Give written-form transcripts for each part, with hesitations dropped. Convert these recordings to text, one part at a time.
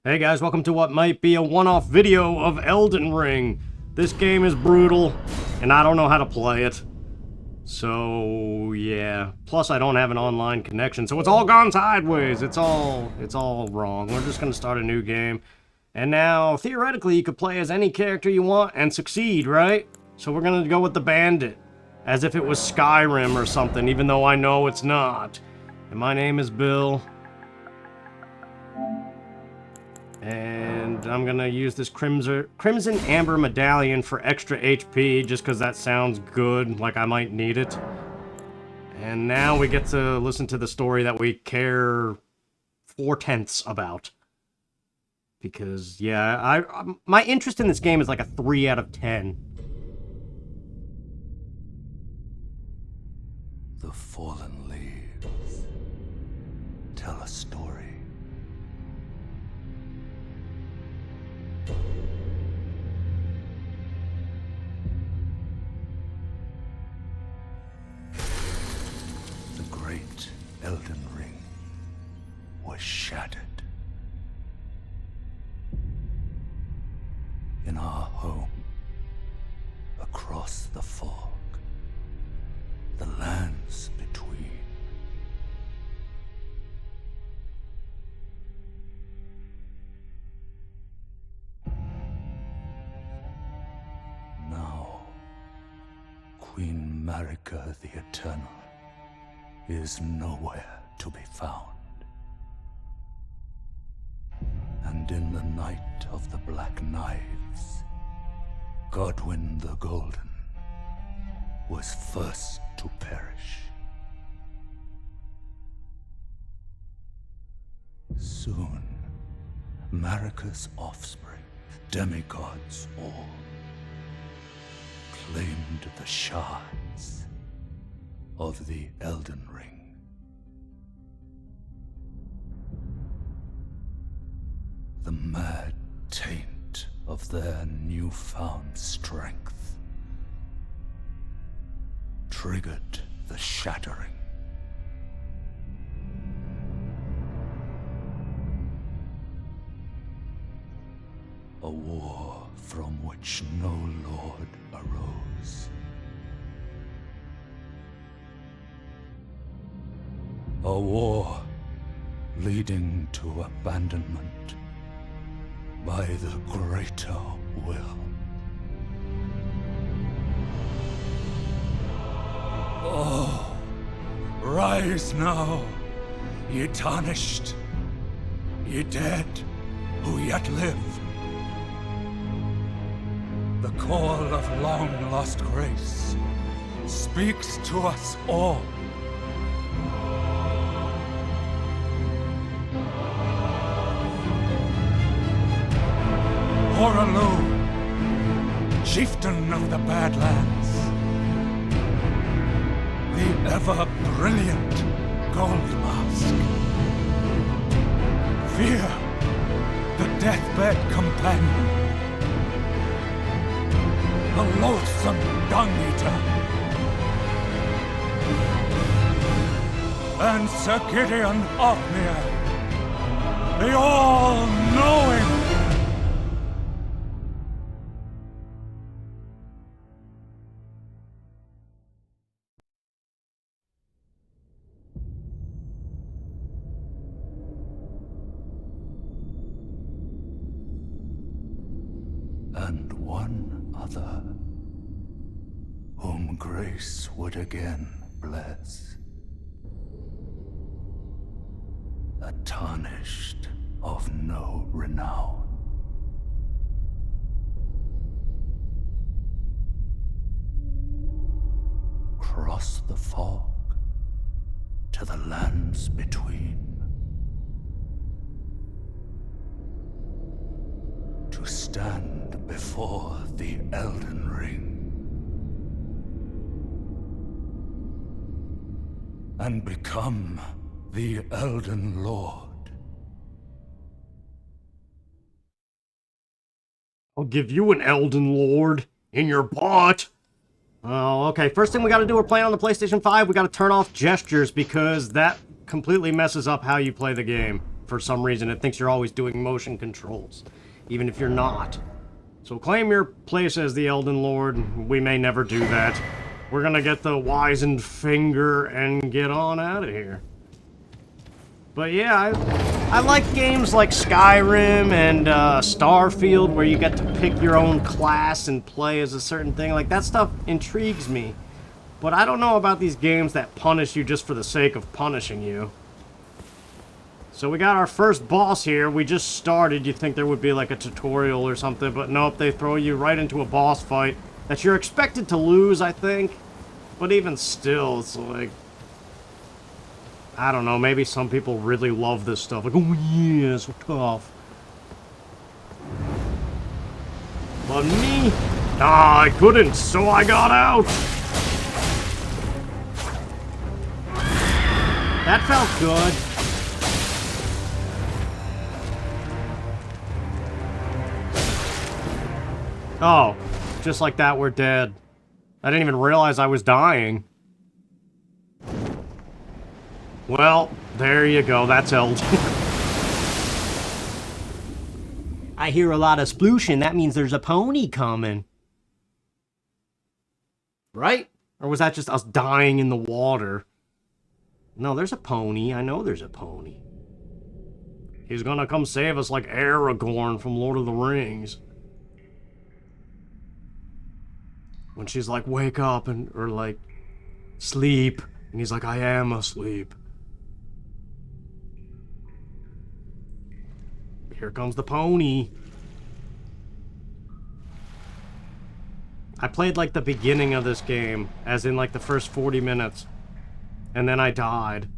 Hey guys, welcome to what might be a one-off video of Elden Ring. This game is brutal, and I don't know how to play it. So, yeah. Plus, I don't have an online connection, so it's all gone sideways. It's all wrong. We're just gonna start a new game. And now, theoretically, you could play as any character you want and succeed, right? So we're gonna go with the Bandit, as if it was Skyrim or something, even though I know it's not. And my name is Bill. And I'm gonna use this Crimson Amber Medallion for extra HP, just because that sounds good, like I might need it. And now we get to listen to the story that we care 4/10 about. Because, yeah, my interest in this game is like a 3 out of 10. The fallen leaves tell a story. The great Elden Ring was shattered. In our home, across the fog, the lands between. Now, Queen Marika the Eternal is nowhere to be found. And in the night of the Black Knives, Godwyn the Golden was first to perish. Soon, Marika's offspring, demigods all, claimed the shards of the Elden Ring. The mad taint of their newfound strength triggered the shattering. A war from which no lord arose. A war leading to abandonment by the greater will. Oh, rise now, ye tarnished, ye dead who yet live. The call of long-lost grace speaks to us all. Horalu, chieftain of the Badlands, the ever-brilliant Gold Mask. Fear, the deathbed companion, the loathsome dung-eater, and Sir Gideon Ofnir, the all-knowing. And one other, whom grace would again bless. A tarnished of no renown. Cross the fog to the lands between. To stand before the Elden Ring and become the Elden Lord. I'll give you an Elden Lord in your butt. Oh, okay. First thing we gotta do, we're playing on the PlayStation 5. We gotta turn off gestures because that completely messes up how you play the game. for some reason. It thinks you're always doing motion controls, even if you're not. So claim your place as the Elden Lord. We may never do that. We're gonna get the wizened finger and get on out of here. But yeah, I like games like Skyrim and Starfield, where you get to pick your own class and play as a certain thing. Like, that stuff intrigues me. But I don't know about these games that punish you just for the sake of punishing you. So we got our first boss here. We just started. You'd think there would be like a tutorial or something, but nope, they throw you right into a boss fight that you're expected to lose, I think. But even still, it's like, I don't know, maybe some people really love this stuff. Like, oh yeah, so tough. But me, I couldn't, so I got out. That felt good. Oh, just like that, we're dead. I didn't even realize I was dying. Well, there you go. That's Elden. I hear a lot of splooshing. That means there's a pony coming. Right? Or was that just us dying in the water? No, there's a pony. I know there's a pony. He's gonna come save us like Aragorn from Lord of the Rings. When she's like, wake up, or like, sleep. And he's like, I am asleep. Here comes the pony. I played like the beginning of this game, as in like the first 40 minutes. And then I died.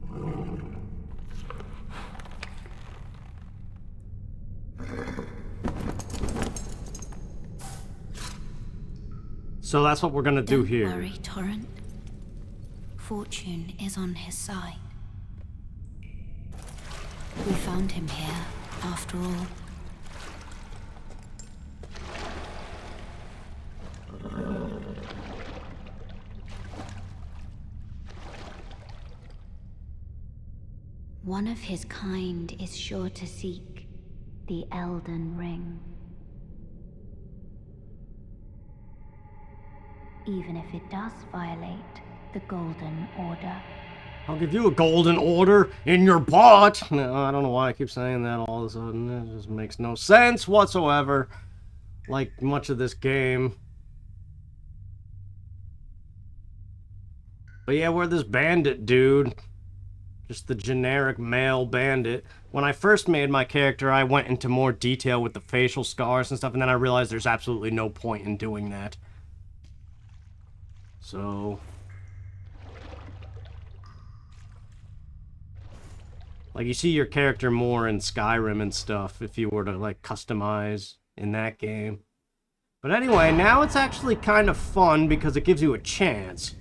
So that's what we're gonna do here. Don't worry, Torrent. Fortune is on his side. We found him here, after all. One of his kind is sure to seek the Elden Ring. Even if it does violate the Golden Order. I'll give you a golden order in your butt. No, I don't know why I keep saying that all of a sudden. It just makes no sense whatsoever. Like much of this game. But yeah, we're this bandit dude. Just the generic male bandit. When I first made my character, I went into more detail with the facial scars and stuff, and then I realized there's absolutely no point in doing that. So... like, you see your character more in Skyrim and stuff, if you were to, like, customize in that game. But anyway, now it's actually kind of fun because it gives you a chance.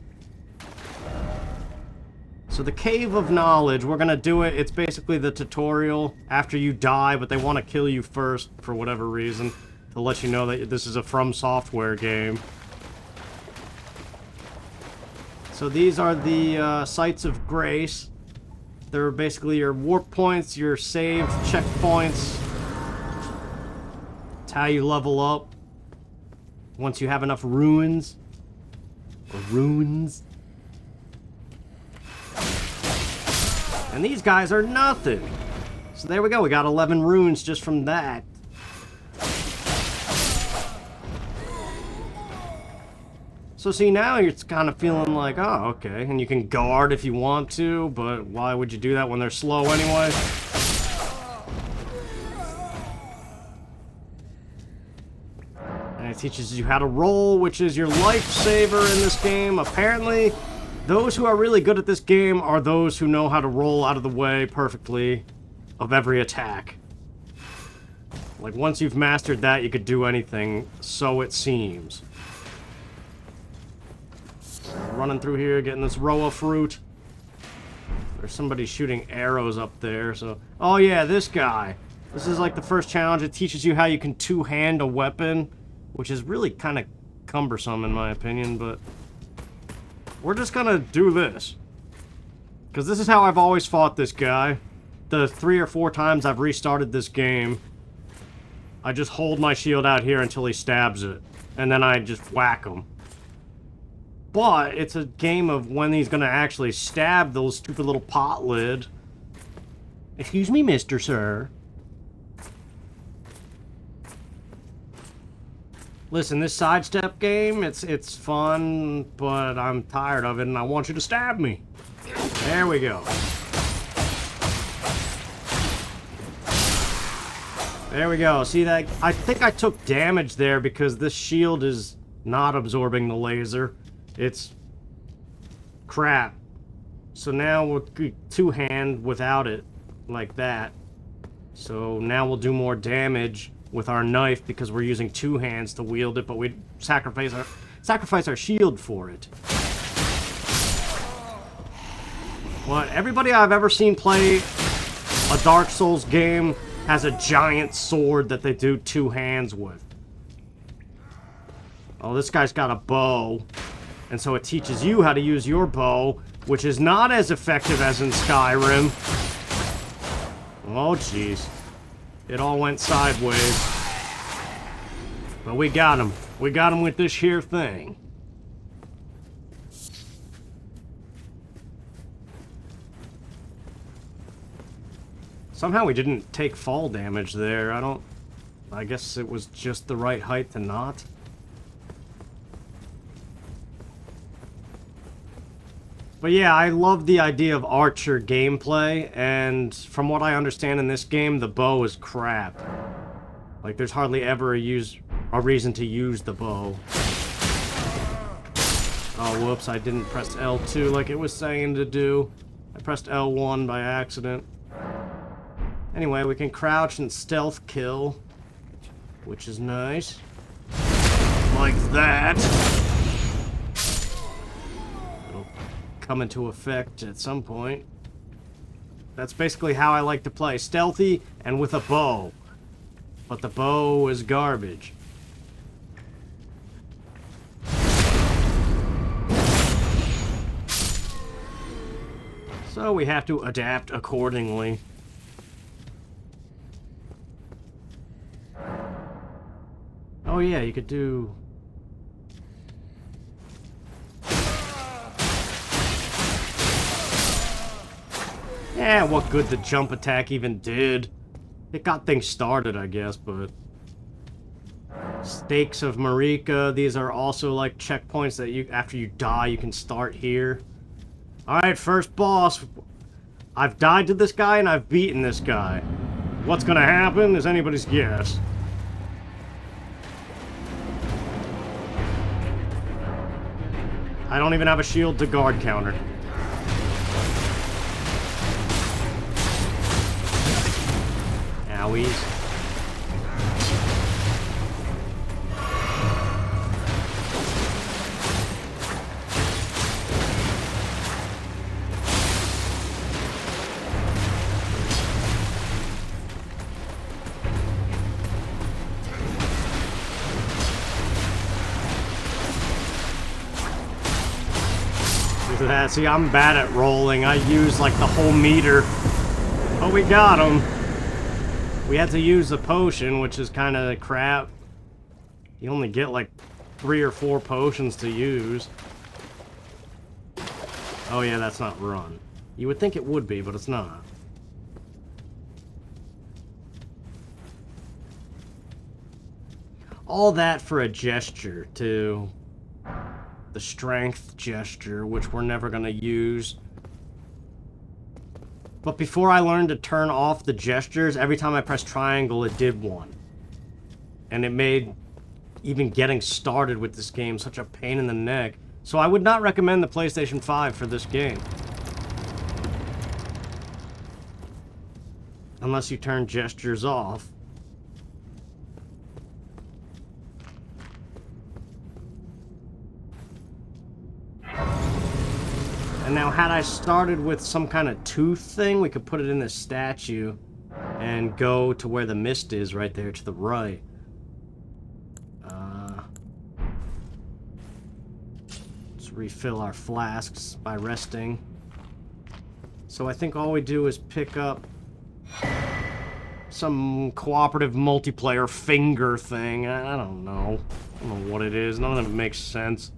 So the Cave of Knowledge, we're gonna do it. It's basically the tutorial after you die, but they want to kill you first for whatever reason, to let you know that this is a From Software game. So these are the Sites of Grace. They're basically your warp points, your save checkpoints. It's how you level up. Once you have enough ruins. Or runes. And these guys are nothing. So there we go, we got 11 runes just from that. So see, now you're kind of feeling like, oh, okay. And you can guard if you want to, but why would you do that when they're slow anyway? And it teaches you how to roll, which is your lifesaver in this game. Apparently, those who are really good at this game are those who know how to roll out of the way perfectly of every attack. Like, once you've mastered that, you could do anything, so it seems. Running through here, getting this row of fruit. There's somebody shooting arrows up there, so... oh yeah, this guy. This is like the first challenge. It teaches you how you can two-hand a weapon, which is really kind of cumbersome in my opinion, but... we're just gonna do this. Because this is how I've always fought this guy. the 3 or 4 times I've restarted this game, I just hold my shield out here until he stabs it. And then I just whack him. But it's a game of when he's gonna actually stab those stupid little pot lid. Excuse me, Mr. Sir. Listen, this sidestep game, it's fun, but I'm tired of it and I want you to stab me. There we go. There we go. See that? I think I took damage there because this shield is not absorbing the laser. It's crap. So now we'll two-hand without it, like that. So now we'll do more damage with our knife because we're using 2 hands to wield it, but we sacrifice our shield for it. What? Everybody I've ever seen play a Dark Souls game has a giant sword that they do 2 hands with. Oh, this guy's got a bow. And so it teaches you how to use your bow, which is not as effective as in Skyrim. Oh, jeez. It all went sideways. But we got him. We got him with this here thing. Somehow we didn't take fall damage there. I guess it was just the right height to not. But yeah, I love the idea of archer gameplay, and from what I understand in this game, the bow is crap. Like, there's hardly ever a reason to use the bow. Oh, whoops, I didn't press L2 like it was saying to do. I pressed L1 by accident. Anyway, we can crouch and stealth kill, which is nice. Like that. It'll come into effect at some point. That's basically how I like to play. Stealthy and with a bow. But the bow is garbage. So we have to adapt accordingly. Oh yeah, you could do... Yeah, what good the jump attack even did. It got things started, I guess, but... Stakes of Marika, these are also like checkpoints that you, after you die, you can start here. Alright, first boss. I've died to this guy and I've beaten this guy. What's gonna happen is anybody's guess. I don't even have a shield to guard counter. Owies. Look at that. See, I'm bad at rolling. I use like the whole meter. Oh, we got him. We had to use the potion, which is kind of crap. You only get like 3 or 4 potions to use. Oh yeah, that's not run. You would think it would be, but it's not. All that for a gesture, too. The strength gesture, which we're never gonna use. But before I learned to turn off the gestures, every time I pressed triangle, it did one. And it made even getting started with this game such a pain in the neck. So I would not recommend the PlayStation 5 for this game. Unless you turn gestures off. And now, had I started with some kind of tooth thing, we could put it in this statue and go to where the mist is right there to the right. Let's refill our flasks by resting. So I think all we do is pick up some cooperative multiplayer finger thing. I don't know. I don't know what it is. None of it makes sense.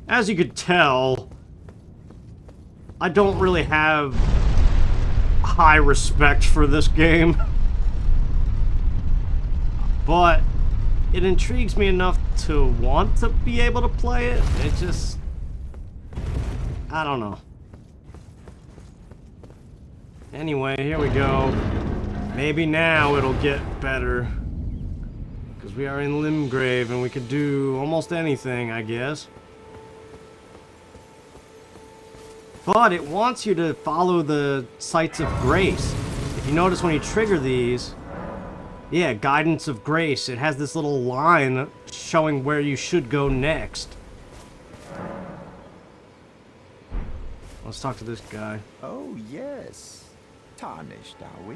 As you could tell, I don't really have high respect for this game. But it intrigues me enough to want to be able to play it. It just... I don't know. Anyway, here we go. Maybe now it'll get better. Because we are in Limgrave and we could do almost anything, I guess. But it wants you to follow the sites of grace. If you notice when you trigger these... Yeah, Guidance of Grace. It has this little line showing where you should go next. Let's talk to this guy. Oh, yes. Tarnished, are we?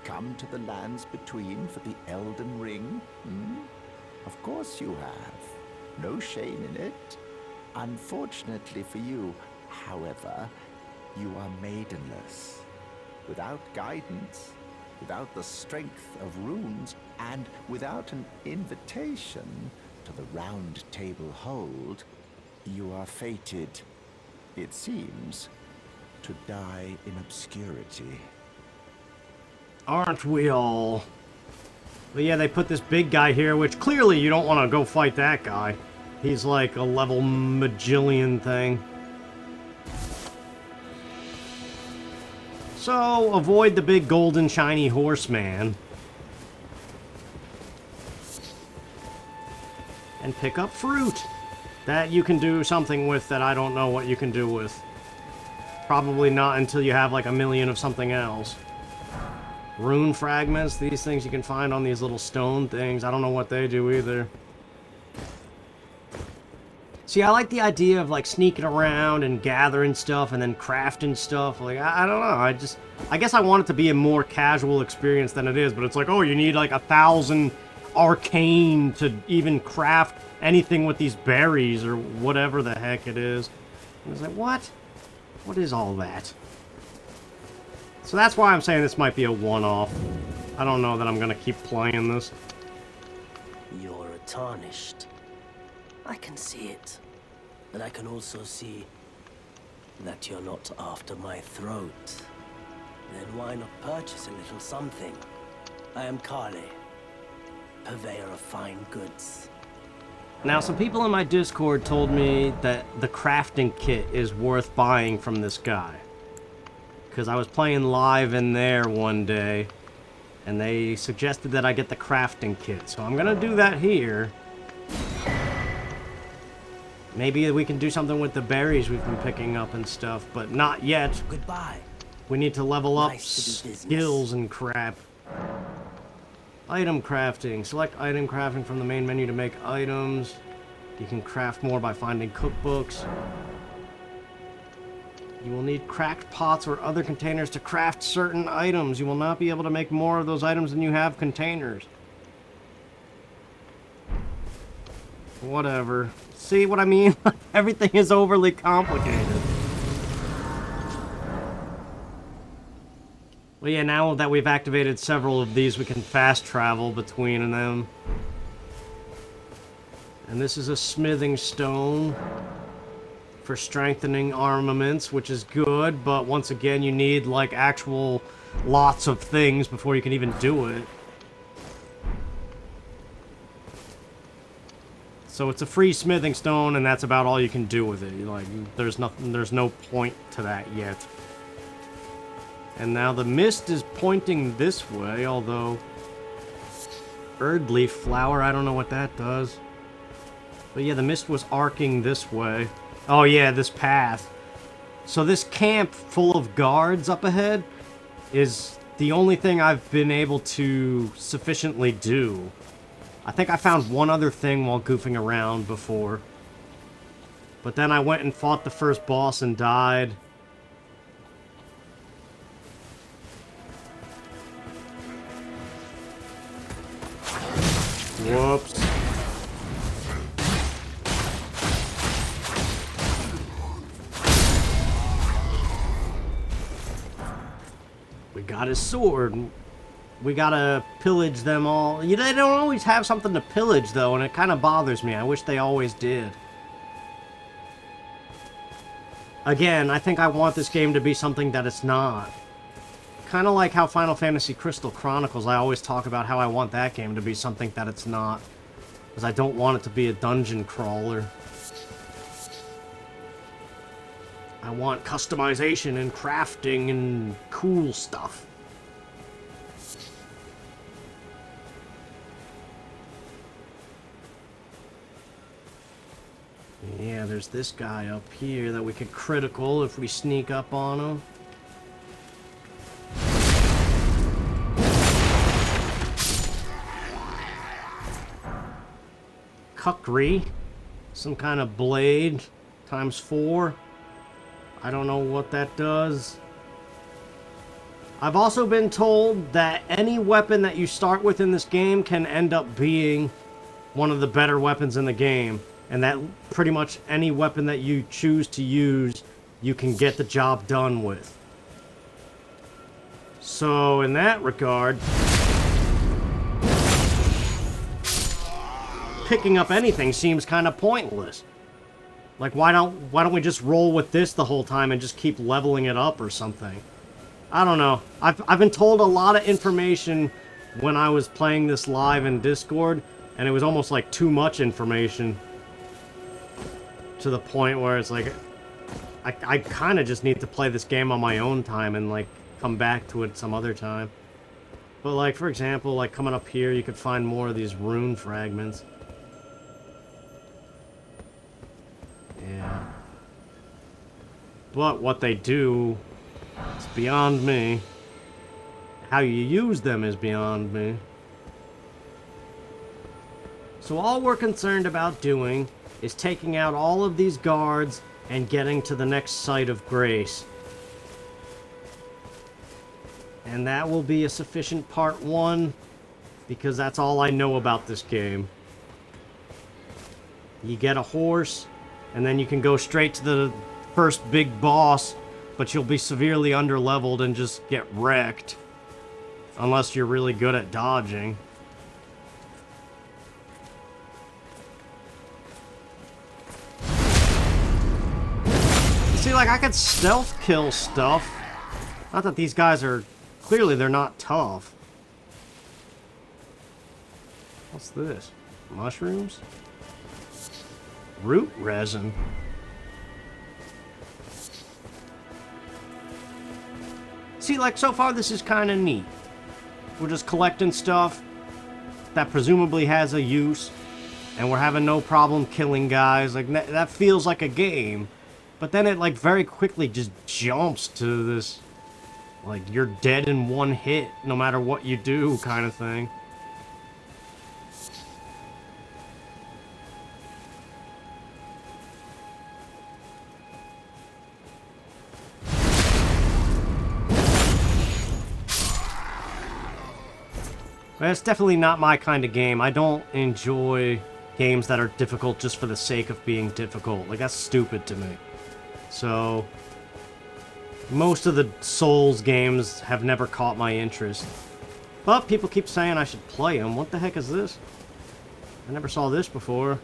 Come to the lands between for the Elden Ring? Hmm? Of course you have. No shame in it. Unfortunately for you, however, you are maidenless. Without guidance, without the strength of runes, and without an invitation to the Round Table Hold, you are fated, it seems, to die in obscurity. Aren't we all? But yeah, they put this big guy here, which clearly you don't want to go fight that guy. He's like a level Magillion thing. So, avoid the big golden shiny horseman. And pick up fruit. That you can do something with that I don't know what you can do with. Probably not until you have like a million of something else. Rune fragments, these things you can find on these little stone things. I don't know what they do either. See, I like the idea of like sneaking around and gathering stuff and then crafting stuff. Like, I don't know. I guess I want it to be a more casual experience than it is. But it's like, oh, you need like 1,000 arcane to even craft anything with these berries or whatever the heck it is. And it's like, what? What is all that? So that's why I'm saying this might be a one-off. I don't know that I'm going to keep playing this. You're tarnished. I can see it. And I can also see that you're not after my throat. Then why not purchase a little something? I am Kale, purveyor of fine goods. Now, some people in my Discord told me that the crafting kit is worth buying from this guy. Because I was playing live in there one day, and they suggested that I get the crafting kit. So I'm going to do that here. Maybe we can do something with the berries we've been picking up and stuff, but not yet. Goodbye. We need to level up Nice to do business. skills and crap. Item crafting. Select item crafting from the main menu to make items. You can craft more by finding cookbooks. You will need cracked pots or other containers to craft certain items. You will not be able to make more of those items than you have containers. Whatever. See what I mean? Everything is overly complicated. Well, yeah, now that we've activated several of these, we can fast travel between them. And this is a smithing stone for strengthening armaments, which is good, but once again, you need, like, actual lots of things before you can even do it. So it's a free smithing stone, and that's about all you can do with it. Like, there's no point to that yet. And now the mist is pointing this way, although Erdleaf flower, I don't know what that does. But yeah, the mist was arcing this way. Oh yeah, this path. So this camp full of guards up ahead is the only thing I've been able to sufficiently do. I think I found one other thing while goofing around before. But then I went and fought the first boss and died. Whoops. got his sword. We gotta pillage them all. They don't always have something to pillage, though, and it kind of bothers me. I wish they always did. Again, I think I want this game to be something that it's not. Kind of like how Final Fantasy Crystal Chronicles, I always talk about how I want that game to be something that it's not. Because I don't want it to be a dungeon crawler. I want customization and crafting and cool stuff. Yeah, there's this guy up here that we could critical if we sneak up on him. Kukri. Some kind of blade. ×4. I don't know what that does. I've also been told that any weapon that you start with in this game can end up being one of the better weapons in the game. And that pretty much any weapon that you choose to use, you can get the job done with. So, in that regard, picking up anything seems kind of pointless. Like, why don't we just roll with this the whole time and just keep leveling it up or something? I don't know. I've been told a lot of information when I was playing this live in Discord, and it was almost like too much information. To the point where it's like, I kind of just need to play this game on my own time and, like, come back to it some other time. But, like, for example, like, coming up here, you could find more of these rune fragments. Yeah. But what they do, it's beyond me. How you use them is beyond me. So all we're concerned about doing is taking out all of these guards and getting to the next site of grace. And that will be a sufficient part 1, because that's all I know about this game. You get a horse, and then you can go straight to the first big boss, but you'll be severely underleveled and just get wrecked. Unless you're really good at dodging. See, like, I could stealth kill stuff. Not that these guys are... Clearly, they're not tough. What's this? Mushrooms? Root resin. See, like, so far this is kind of neat. We're just collecting stuff that presumably has a use, and we're having no problem killing guys. Like, that feels like a game. But then it, like, very quickly just jumps to this, like, you're dead in one hit, no matter what you do, kind of thing. But it's definitely not my kind of game. I don't enjoy games that are difficult just for the sake of being difficult. Like, that's stupid to me. So, most of the Souls games have never caught my interest. But people keep saying I should play them. What the heck is this? I never saw this before.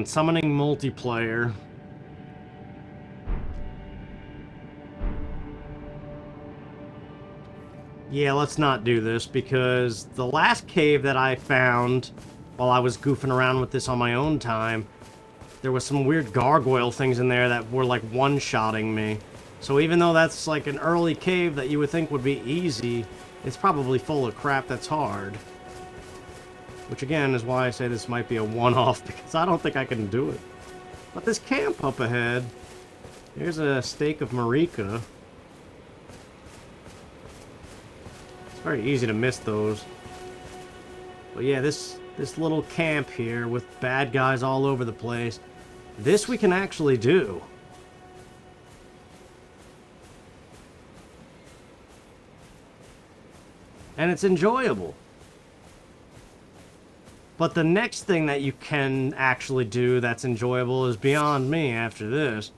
Summoning multiplayer. Yeah, let's not do this, because the last cave that I found while I was goofing around with this on my own time, there was some weird gargoyle things in there that were like one-shotting me. So even though that's like an early cave that you would think would be easy, it's probably full of crap that's hard. Which again is why I say this might be a one-off, because I don't think I can do it. But this camp up ahead, here's a stake of Marika. It's very easy to miss those. But yeah, this little camp here with bad guys all over the place, this we can actually do. and it's enjoyable. But the next thing that you can actually do that's enjoyable is beyond me after this.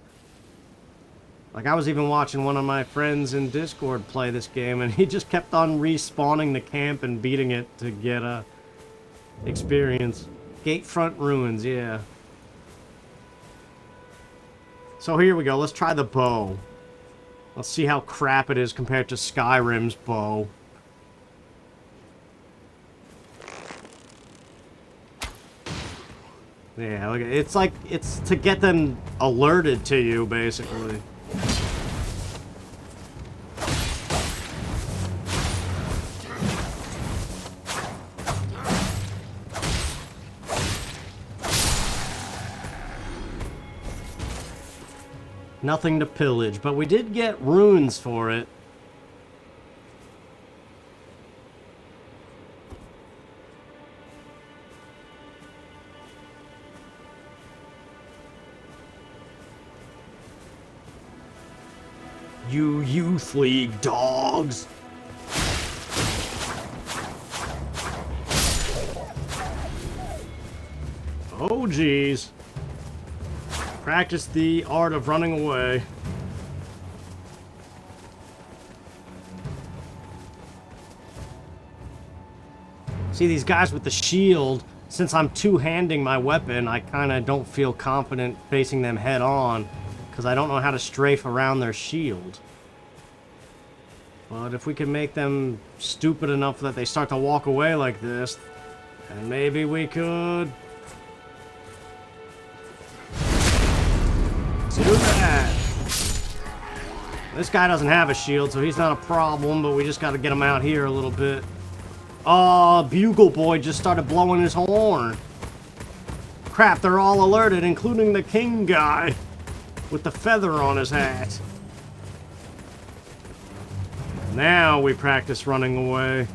Like, I was even watching one of my friends in Discord play this game, and he just kept on respawning the camp and beating it to get a experience. Gatefront Ruins, yeah. So here we go, let's try the bow. Let's see how crap it is compared to Skyrim's bow. Yeah, look, it's like, it's to get them alerted to you, basically. Nothing to pillage, but we did get runes for it. You Youth League dogs! Oh, geez. Practice the art of running away. See, these guys with the shield, since I'm two-handing my weapon, I kind of don't feel confident facing them head-on, because I don't know how to strafe around their shield. But if we can make them stupid enough that they start to walk away like this, then maybe we could do that. This guy doesn't have a shield, so he's not a problem, but we just got to get him out here a little bit. Bugle Boy just started blowing his horn. Crap, they're all alerted, including the king guy with the feather on his hat. Now we practice running away.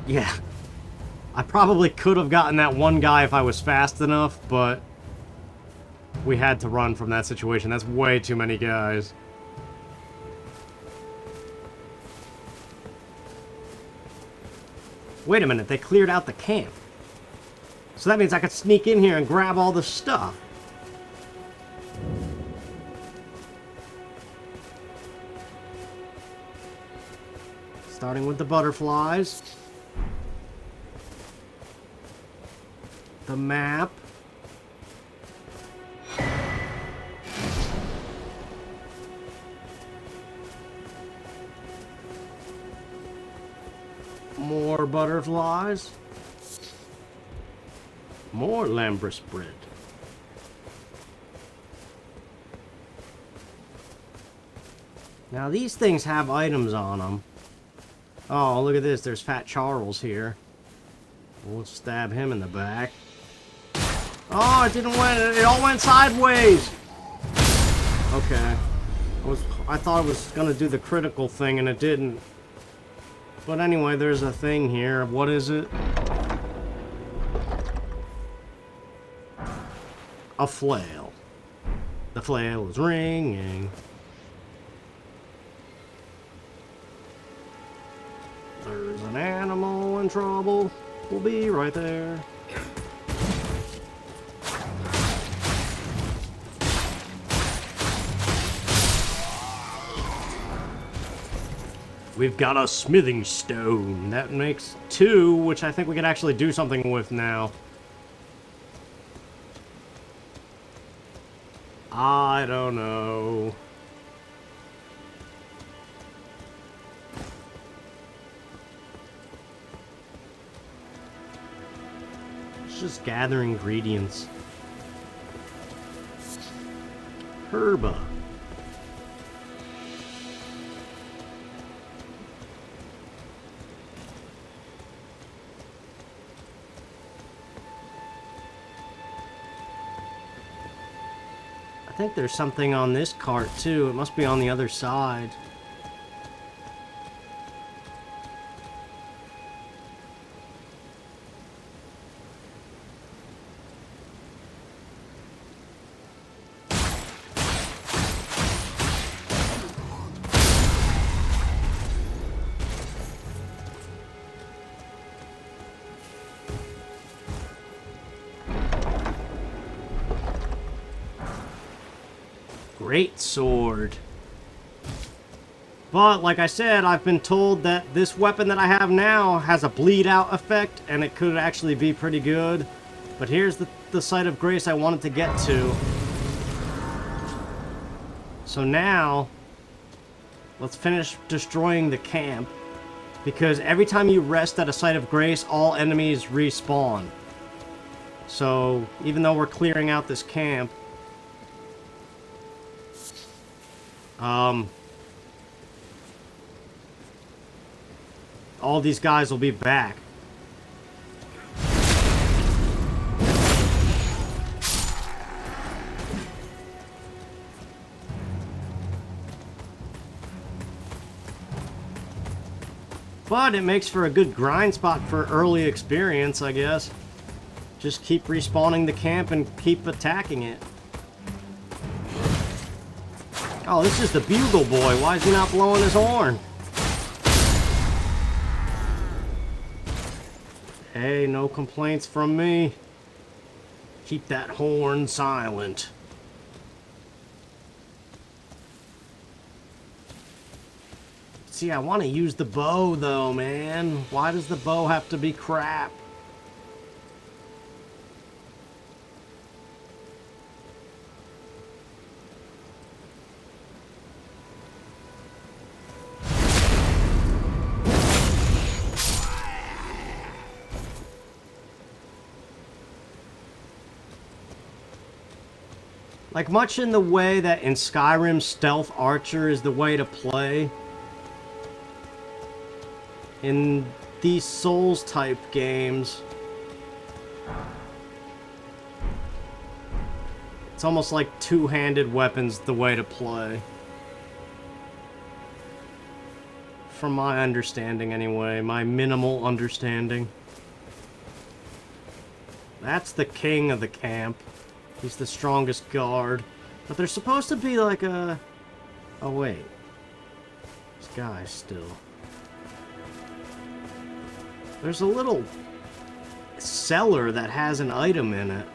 Yeah. I probably could have gotten that one guy if I was fast enough, but we had to run from that situation. That's way too many guys. Wait a minute, they cleared out the camp. So that means I could sneak in here and grab all the stuff. Starting with the butterflies. The map. More butterflies. More Lambris bread. Now these things have items on them. Oh, look at this. There's Fat Charles here. We'll stab him in the back. Oh, it didn't win. It all went sideways. Okay. I thought it was gonna do the critical thing and it didn't. But anyway, there's a thing here. What is it? A flail. The flail is ringing. There's an animal in trouble. We'll be right there. We've got a smithing stone. That makes 2, which I think we can actually do something with now. I don't know. Let's just gather ingredients. Herba. I think there's something on this cart too. It must be on the other side. Great sword. But, like I said, I've been told that this weapon that I have now has a bleed out effect, and it could actually be pretty good. But here's the site of grace I wanted to get to. So now, let's finish destroying the camp. Because every time you rest at a site of grace, all enemies respawn. So, even though we're clearing out this camp, all these guys will be back. But it makes for a good grind spot for early experience, I guess. Just keep respawning the camp and keep attacking it. Oh, this is the Bugle Boy. Why is he not blowing his horn? Hey, no complaints from me. Keep that horn silent. See, I want to use the bow, though, man. Why does the bow have to be crap? Like, much in the way that in Skyrim, Stealth Archer is the way to play, in these Souls-type games, it's almost like two-handed weapons the way to play. From my understanding, anyway. My minimal understanding. That's the king of the camp. He's the strongest guard. But there's supposed to be like a... Oh, wait. This guy's still... There's a little cellar that has an item in it.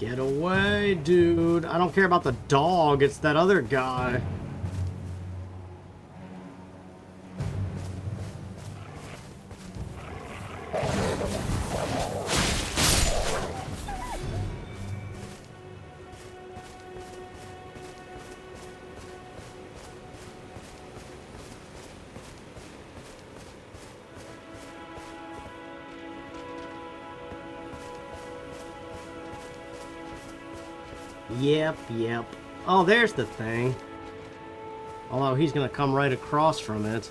Get away, dude. I don't care about the dog. It's that other guy. Yep. Oh, there's the thing. Although he's gonna come right across from it.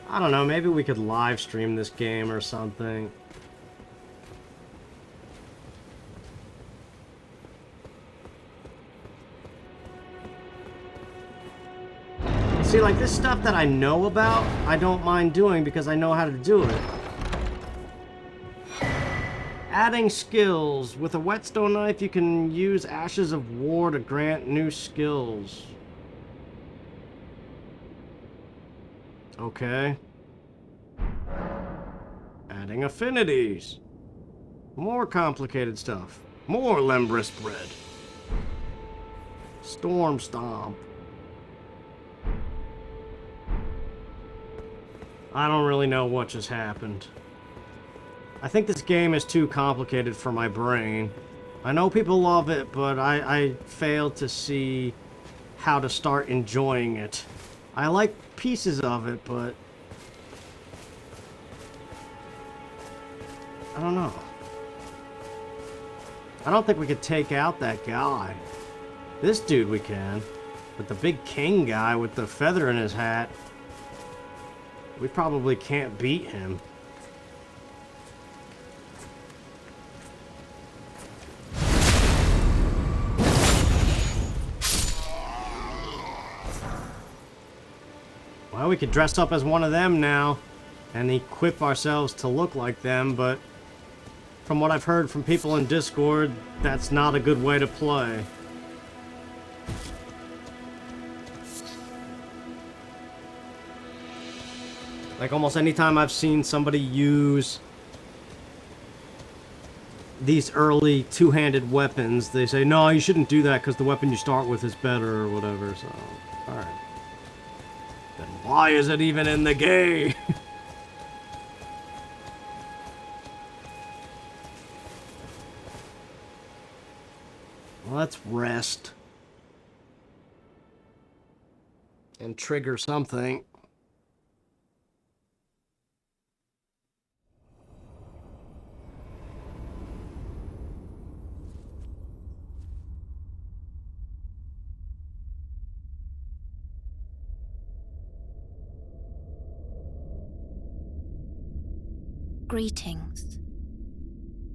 I don't know, maybe we could live stream this game or something. See, like, this stuff that I know about, I don't mind doing because I know how to do it. Adding skills. With a whetstone knife, you can use Ashes of War to grant new skills. Okay. Adding affinities. More complicated stuff. More Lembrus bread. Storm Stomp. I don't really know what just happened. I think this game is too complicated for my brain. I know people love it, but I failed to see how to start enjoying it. I like pieces of it, but... I don't know. I don't think we could take out that guy. This dude we can. But the big king guy with the feather in his hat, we probably can't beat him. Well, we could dress up as one of them now and equip ourselves to look like them, but from what I've heard from people in Discord, that's not a good way to play. Like almost any time I've seen somebody use these early two-handed weapons, they say, no, you shouldn't do that because the weapon you start with is better or whatever, so, alright. Then why is it even in the game? Let's rest. And trigger something. Greetings,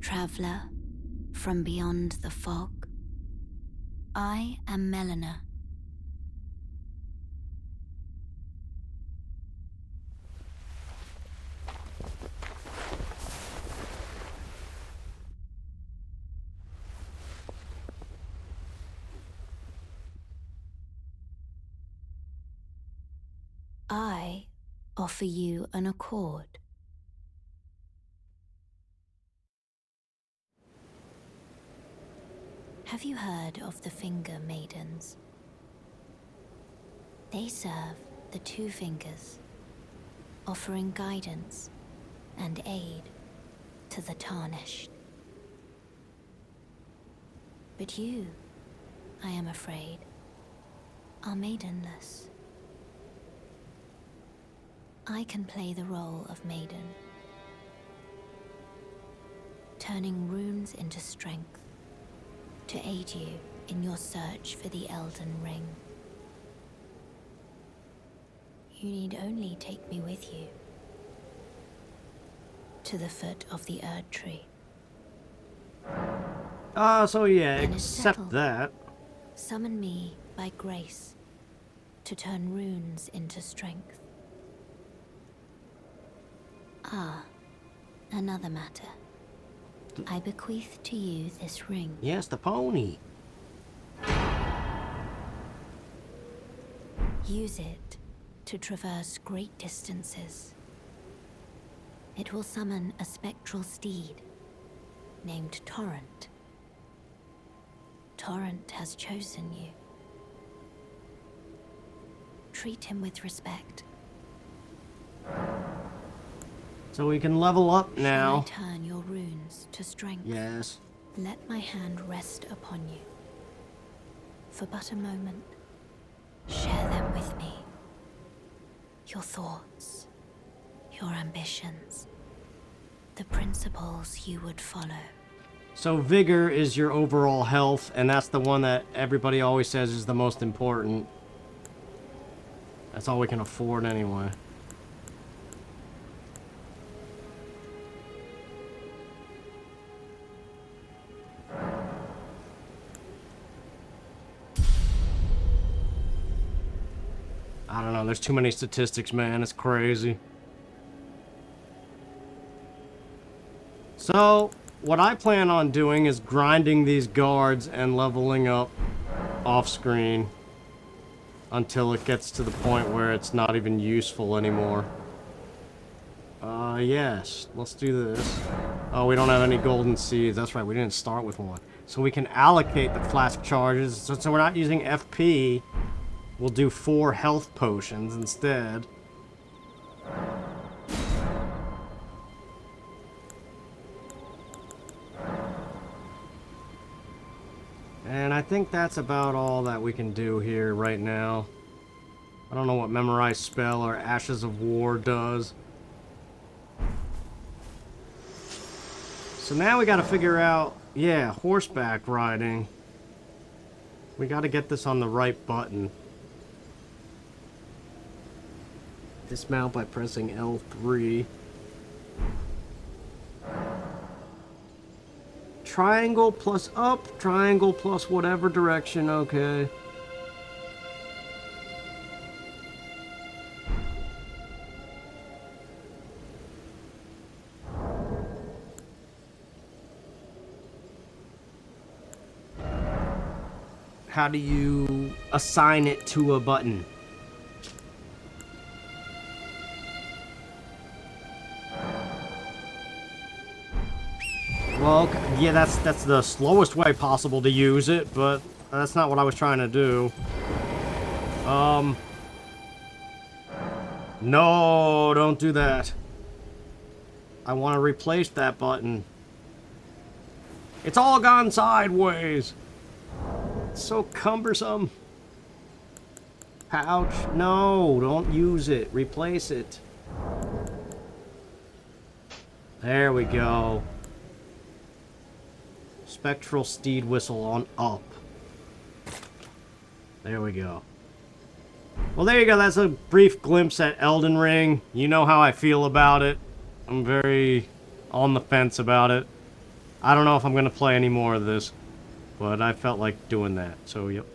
traveler from beyond the fog. I am Melina. I offer you an accord. Have you heard of the Finger Maidens? They serve the Two Fingers, offering guidance and aid to the Tarnished. But you, I am afraid, are maidenless. I can play the role of maiden, turning runes into strength to aid you in your search for the Elden Ring. You need only take me with you to the foot of the Erd Tree. So yeah, Then it's accept settled. that. Summon me by grace to turn runes into strength. Ah, another matter. I bequeath to you this ring. Yes, the pony. Use it to traverse great distances. It will summon a spectral steed named Torrent. Torrent has chosen you. Treat him with respect. So we can level up now. Shall I turn your runes to strength? Yes. Let my hand rest upon you. For but a moment, share them with me. Your thoughts, your ambitions, the principles you would follow. So vigor is your overall health, and that's the one that everybody always says is the most important. That's all we can afford anyway. I don't know, there's too many statistics, man. It's crazy. So, what I plan on doing is grinding these guards and leveling up off-screen until it gets to the point where it's not even useful anymore. Yes. Let's do this. Oh, we don't have any golden seeds. That's right, we didn't start with one. So we can allocate the flask charges. So we're not using FP. We'll do 4 health potions instead. And I think that's about all that we can do here right now. I don't know what Memorize Spell or Ashes of War does. So now we gotta figure out Yeah, horseback riding. We gotta get this on the right button. Dismount by pressing L3. Triangle plus up, triangle plus whatever direction, okay. How do you assign it to a button? Well, yeah, that's the slowest way possible to use it, but that's not what I was trying to do. No, don't do that. I want to replace that button. It's all gone sideways. It's so cumbersome. Pouch, no, don't use it. Replace it. There we go. Spectral steed whistle on up. There we go. Well, there you go. That's a brief glimpse at Elden Ring. You know how I feel about it. I'm very on the fence about it. I don't know if I'm going to play any more of this, but I felt like doing that. So, yep.